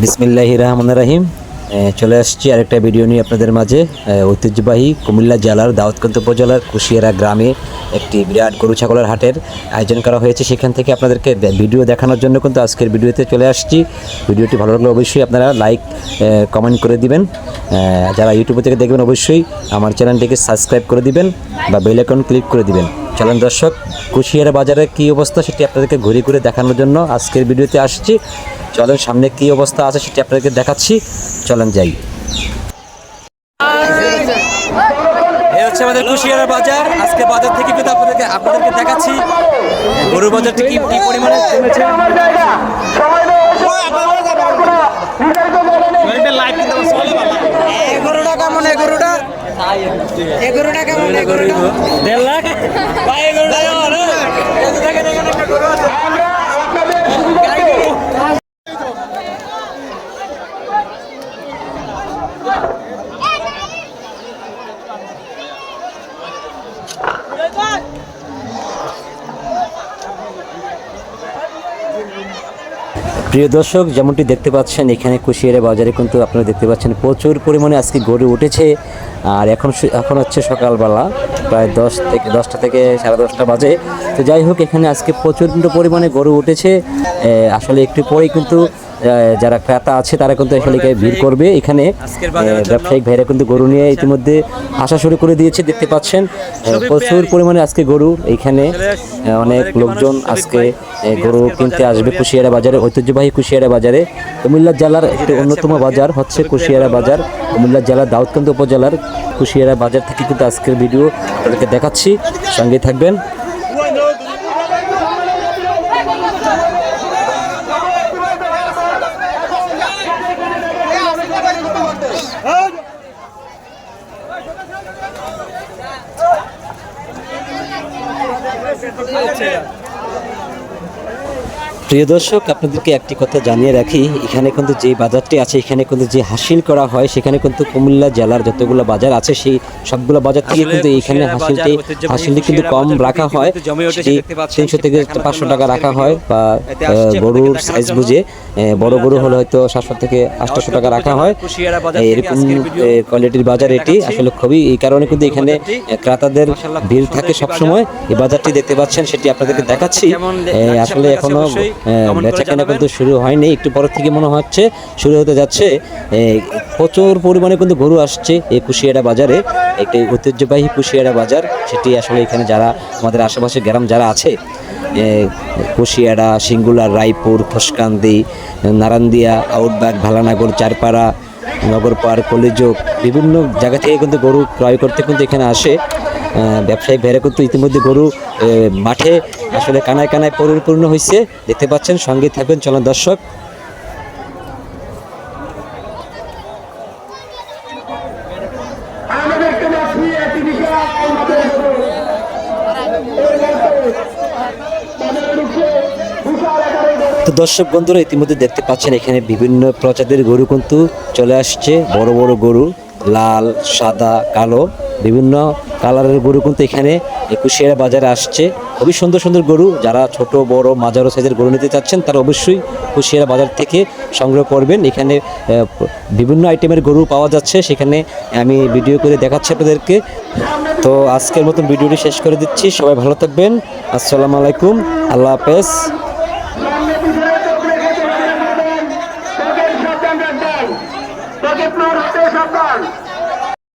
বিসমিল্লাহির রহমানির রহিম। চলে আসছি আরেকটা ভিডিও নিয়ে আপনাদের মাঝে। ঐতিহ্যবাহী কুমিল্লা জেলার দাউদকান্দি উপজেলার কুশিয়ারা গ্রামে একটি বিরাট গরু ছাগলের হাটের আয়োজন করা হয়েছে। সেখান থেকে আপনাদেরকে ভিডিও দেখানোর জন্য কিন্তু আজকের ভিডিওতে চলে আসছি। ভিডিওটি ভালো লাগলে অবশ্যই আপনারা লাইক কমেন্ট করে দিবেন। যারা ইউটিউব থেকে দেখবেন অবশ্যই আমার চ্যানেলটিকে সাবস্ক্রাইব করে দিবেন বা বেল আইকন ক্লিক করে দিবেন। চলেন দর্শক, কুশিয়ারা বাজারে কী অবস্থা সেটি আপনাদেরকে ঘুরে ঘুরে দেখানোর জন্য আজকের ভিডিওতে আসছি। চলেন, সামনে কী অবস্থা আছে সেটি আপনাদেরকে দেখাচ্ছি। চলেন যাই। এই হচ্ছে আমাদের কুশিয়ারা বাজার। আজকে বাজার থেকে কিন্তু আপনাদেরকে দেখাচ্ছি গরুর বাজারটি কি পরিমাণে কমেছে। এগারোটা কেমন? এগারোটা কেমন? 1.5 লাখ। প্রিয় দর্শক, যেমনটি দেখতে পাচ্ছেন এখানে কুশিয়ারা বাজারে কিন্তু আপনারা দেখতে পাচ্ছেন প্রচুর পরিমাণে আজকে গরু উঠেছে। আর এখন হচ্ছে সকালবেলা, প্রায় 10টা থেকে 10:30 বাজে। তো যাই হোক, এখানে আজকে প্রচুর পরিমাণে গরু উঠেছে। আসলে একটু পরেই কিন্তু যারা ক্রেতা আছে তারা কিন্তু আসলে ভিড় করবে। এখানে ব্যবসায়িক ভাইরা কিন্তু গরু নিয়ে ইতিমধ্যে আসা শুরু করে দিয়েছে। দেখতে পাচ্ছেন প্রচুর পরিমাণে আজকে গরু। এইখানে অনেক লোকজন আজকে গরু কিনতে আসবে কুশিয়ারা বাজারে, ঐতিহ্যবাহী কুশিয়ারা বাজারে। কুমিল্লা জেলার একটি অন্যতম বাজার হচ্ছে কুশিয়ারা বাজার। কুমিল্লা জেলার দাউদকান্দি উপজেলার কুশিয়ারা বাজার থেকে কিন্তু আজকের ভিডিও আপনাদেরকে দেখাচ্ছি, সঙ্গে থাকবেন। প্রিয় দর্শক, আপনাদেরকে একটি কথা জানিয়ে রাখি, এখানে কিন্তু যে বাজারটি আছে এখানে কিন্তু যে হাসিল করা হয় সেখানে কিন্তু কুমিল্লা জেলার যতগুলো বাজার আছে সেই সবগুলো বাজার থেকে কিন্তু এখানে হাসিলটি কিন্তু কম রাখা হয়। সেটি 300 থেকে 500 টাকা রাখা হয়, বা গরুর সাইজ বুঝে বড় গরু হলে হয়তো 700 থেকে 800 টাকা রাখা হয়। এরকম কোয়ালিটির বাজার এটি আসলে খুবই, এই কারণে কিন্তু এখানে ক্রেতাদের ভিড় থাকে সবসময়। এই বাজারটি দেখতে পাচ্ছেন সেটি আপনাদেরকে দেখাচ্ছি। আসলে এখনো বেচা কেনা কিন্তু শুরু হয়নি, একটু পর থেকে মনে হচ্ছে শুরু হতে যাচ্ছে। প্রচুর পরিমাণে কিন্তু গরু আসছে এই কুশিয়ারা বাজারে, একটি ঐতিহ্যবাহী কুশিয়ারা বাজার। সেটি আসলে এখানে যারা আমাদের আশেপাশে গ্রাম যারা আছে, কুশিয়ারা, সিঙ্গুলার, রায়পুর, খোসকান্দি, নারান্দিয়া, আউটবাগ, ভালানাগর, চারপাড়া, নগরপাড়, কলিযোগ, বিভিন্ন জায়গা থেকে কিন্তু গরু ক্রয় করতে কিন্তু এখানে আসে। ব্যবসায়িক ভাইরা কিন্তু ইতিমধ্যে গরু মাঠে আসলে কানায় কানায় পরিপূর্ণ হয়েছে। দেখতে পাচ্ছেন, সঙ্গে থাকবেন। চলেন দর্শক। তো দর্শক বন্ধুরা, ইতিমধ্যে দেখতে পাচ্ছেন এখানে বিভিন্ন প্রজাতির গরু কিন্তু চলে আসছে। বড় বড় গরু, লাল, সাদা, কালো, বিভিন্ন কালারের গরু কিন্তু এখানে কুশিয়ারা বাজারে আসছে। খুবই সুন্দর সুন্দর গরু। যারা ছোট বড় মাঝারো সাইজের গরু নিতে চাচ্ছেন তারা অবশ্যই কুশিয়ারা বাজার থেকে সংগ্রহ করবেন। এখানে বিভিন্ন আইটেমের গরু পাওয়া যাচ্ছে, সেখানে আমি ভিডিও করে দেখাচ্ছি আপনাদেরকে। তো আজকের মতন ভিডিওটি শেষ করে দিচ্ছি। সবাই ভালো থাকবেন। আসসালামু আলাইকুম, আল্লাহ হাফেজ।